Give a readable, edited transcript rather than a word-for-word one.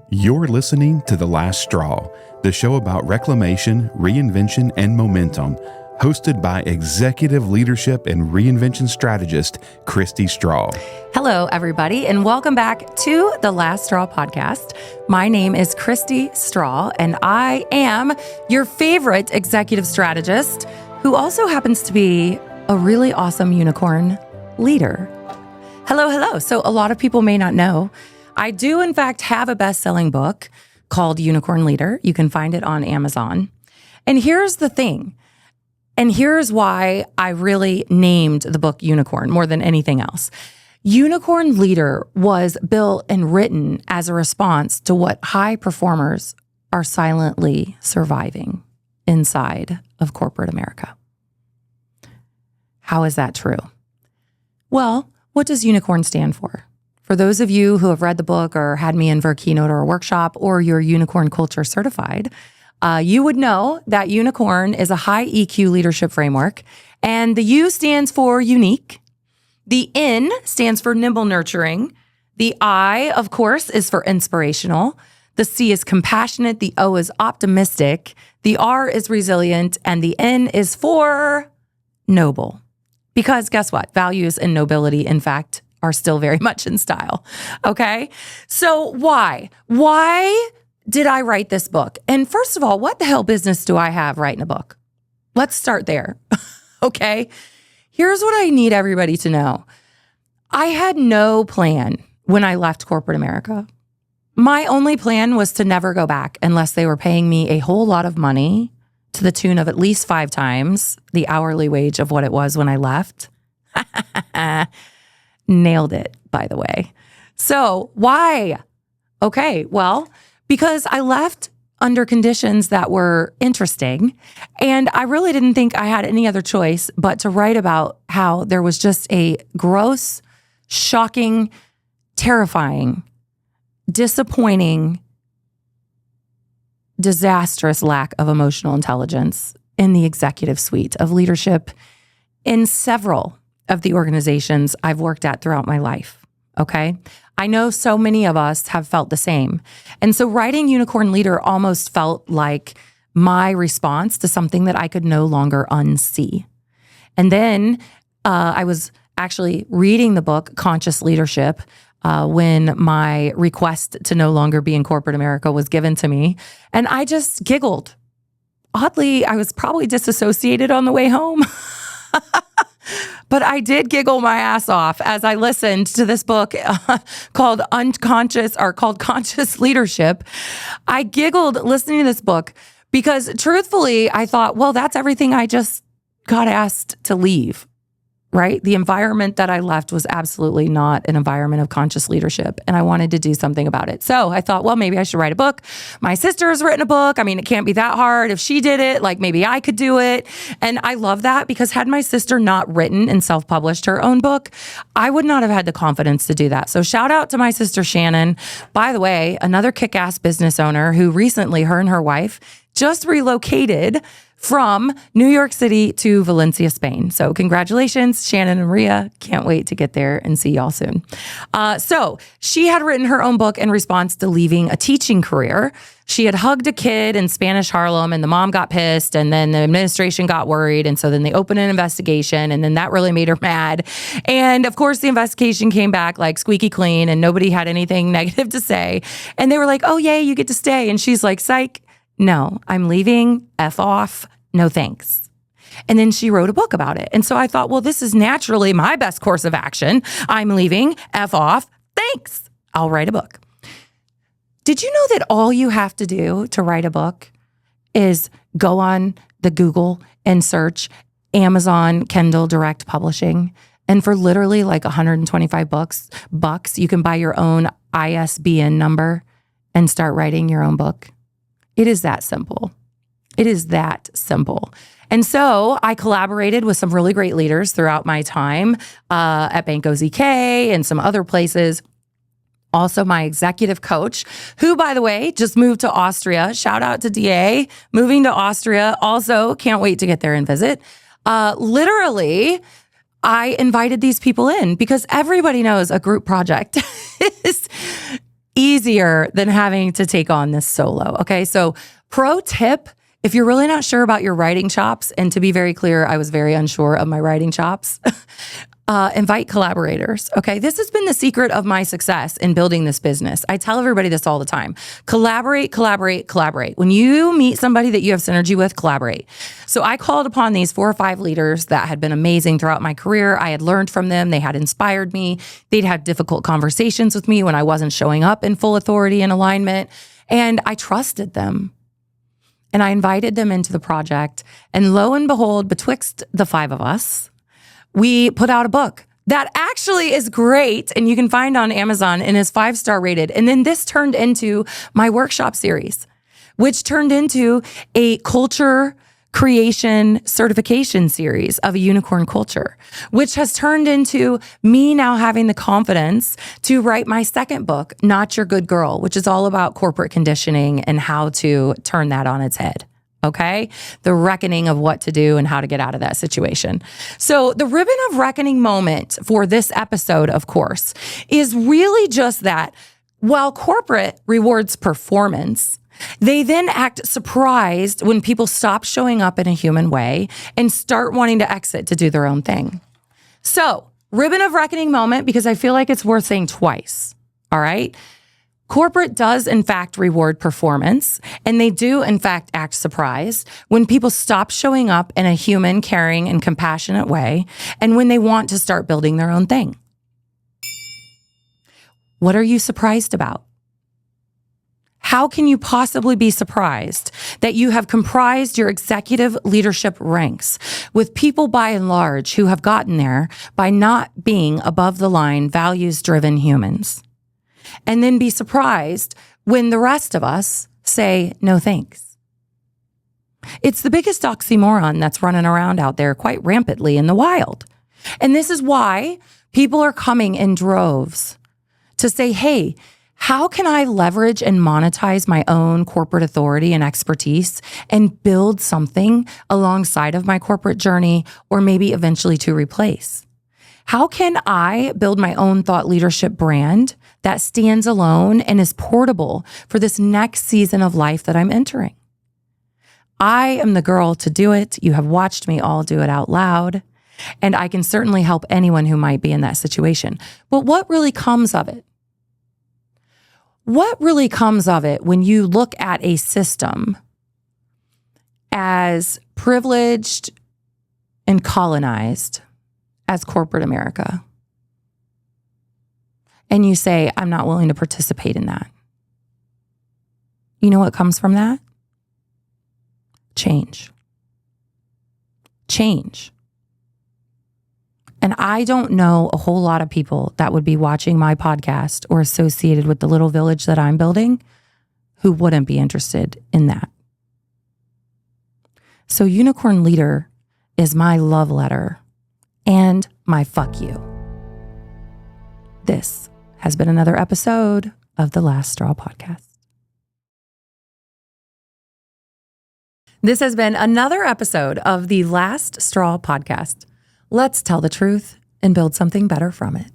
You're listening to The Last Straw, the show about reclamation, reinvention, and momentum, hosted by executive leadership and reinvention strategist, Kristi Straw. Hello, everybody, and welcome back to The Last Straw podcast. My name is Kristi Straw, and I am your favorite executive strategist who also happens to be a really awesome unicorn leader. Hello. So a lot of people may not know, I do, in fact, have a best-selling book called Unicorn Leader. You can find it on Amazon. And here's the thing. And here's why I really named the book Unicorn more than anything else. Unicorn Leader was built and written as a response to what high performers are silently surviving inside of corporate America. How is that true? Well, what does unicorn stand for? For those of you who have read the book or had me in for a keynote or a workshop, or you're unicorn culture certified, you would know that unicorn is a high EQ leadership framework. And the U stands for unique. The N stands for nimble nurturing. The I, of course, is for inspirational. The C is compassionate. The O is optimistic. The R is resilient. And the N is for noble. Because guess what? Values and nobility, in fact, are still very much in style. Okay? So why? Why did I write this book? And first of all, what the hell business do I have writing a book? Let's start there. Okay? Here's what I need everybody to know. I had no plan when I left corporate America. My only plan was to never go back unless they were paying me a whole lot of money to the tune of at least 5 times the hourly wage of what it was when I left. Nailed it, by the way. So why? Okay, well, because I left under conditions that were interesting, and I really didn't think I had any other choice but to write about how there was just a gross, shocking, terrifying, disappointing, disastrous lack of emotional intelligence in the executive suite of leadership in several of the organizations I've worked at throughout my life, okay? I know so many of us have felt the same. And so writing Unicorn Leader almost felt like my response to something that I could no longer unsee. And then I was actually reading the book, Conscious Leadership, when my request to no longer be in corporate America was given to me. And I just giggled. Oddly, I was probably disassociated on the way home. But I did giggle my ass off as I listened to this book called Conscious Leadership. I giggled listening to this book because truthfully, I thought, well, that's everything I just got asked to leave, right? The environment that I left was absolutely not an environment of conscious leadership, and I wanted to do something about it. So I thought, well, maybe I should write a book. My sister has written a book. I mean, it can't be that hard. If she did it, like maybe I could do it. And I love that because had my sister not written and self-published her own book, I would not have had the confidence to do that. So shout out to my sister, Shannon. By the way, another kick-ass business owner who recently, her and her wife, just relocated from New York City to Valencia, Spain. So congratulations, Shannon and Maria. Can't wait to get there and see y'all soon. So she had written her own book in response to leaving a teaching career. She had hugged a kid in Spanish Harlem, and the mom got pissed, and then the administration got worried, and so then they opened an investigation, and then that really made her mad. And of course, the investigation came back like squeaky clean, and nobody had anything negative to say. And they were like, oh, yay, you get to stay. And she's like, psych. No, I'm leaving, F off, no thanks. And then she wrote a book about it. And so I thought, well, this is naturally my best course of action. I'm leaving, F off, thanks. I'll write a book. Did you know that all you have to do to write a book is go on the Google and search Amazon Kindle Direct Publishing? And for literally like 125 bucks, you can buy your own ISBN number and start writing your own book. It is that simple. It is that simple. And so I collaborated with some really great leaders throughout my time at Banco ZK and some other places. Also my executive coach, who, by the way, just moved to Austria. Shout out to DA, moving to Austria. Also, can't wait to get there and visit. Literally, I invited these people in because everybody knows a group project is easier than having to take on this solo. Okay. So pro tip, if you're really not sure about your writing chops, and to be very clear, I was very unsure of my writing chops, invite collaborators. Okay. This has been the secret of my success in building this business. I tell everybody this all the time. Collaborate, collaborate, collaborate. When you meet somebody that you have synergy with, collaborate. So I called upon these 4 or 5 leaders that had been amazing throughout my career. I had learned from them. They had inspired me. They'd had difficult conversations with me when I wasn't showing up in full authority and alignment. And I trusted them. And I invited them into the project. And lo and behold, betwixt the 5 of us, we put out a book that actually is great and you can find on Amazon and is 5-star rated. And then this turned into my workshop series, which turned into a culture creation certification series of a unicorn culture, which has turned into me now having the confidence to write my second book, Not Your Good Girl, which is all about corporate conditioning and how to turn that on its head. Okay. The reckoning of what to do and how to get out of that situation. So the ribbon of reckoning moment for this episode, of course, is really just that while corporate rewards performance, they then act surprised when people stop showing up in a human way and start wanting to exit to do their own thing. So ribbon of reckoning moment, because I feel like it's worth saying twice. All right. Corporate does, in fact, reward performance, and they do, in fact, act surprised when people stop showing up in a human, caring, and compassionate way, and when they want to start building their own thing. What are you surprised about? How can you possibly be surprised that you have comprised your executive leadership ranks with people by and large who have gotten there by not being above the line, values-driven humans? And then be surprised when the rest of us say, no thanks. It's the biggest oxymoron that's running around out there quite rampantly in the wild. And this is why people are coming in droves to say, hey, how can I leverage and monetize my own corporate authority and expertise and build something alongside of my corporate journey, or maybe eventually to replace? How can I build my own thought leadership brand that stands alone and is portable for this next season of life that I'm entering? I am the girl to do it. You have watched me all do it out loud, and I can certainly help anyone who might be in that situation. But what really comes of it? What really comes of it when you look at a system as privileged and colonized as corporate America, and you say, I'm not willing to participate in that? You know what comes from that? Change. Change. And I don't know a whole lot of people that would be watching my podcast or associated with the little village that I'm building who wouldn't be interested in that. So Unicorn Leader is my love letter and my fuck you. This has been another episode of the Last Straw Podcast. This has been another episode of the Last Straw Podcast. Let's tell the truth and build something better from it.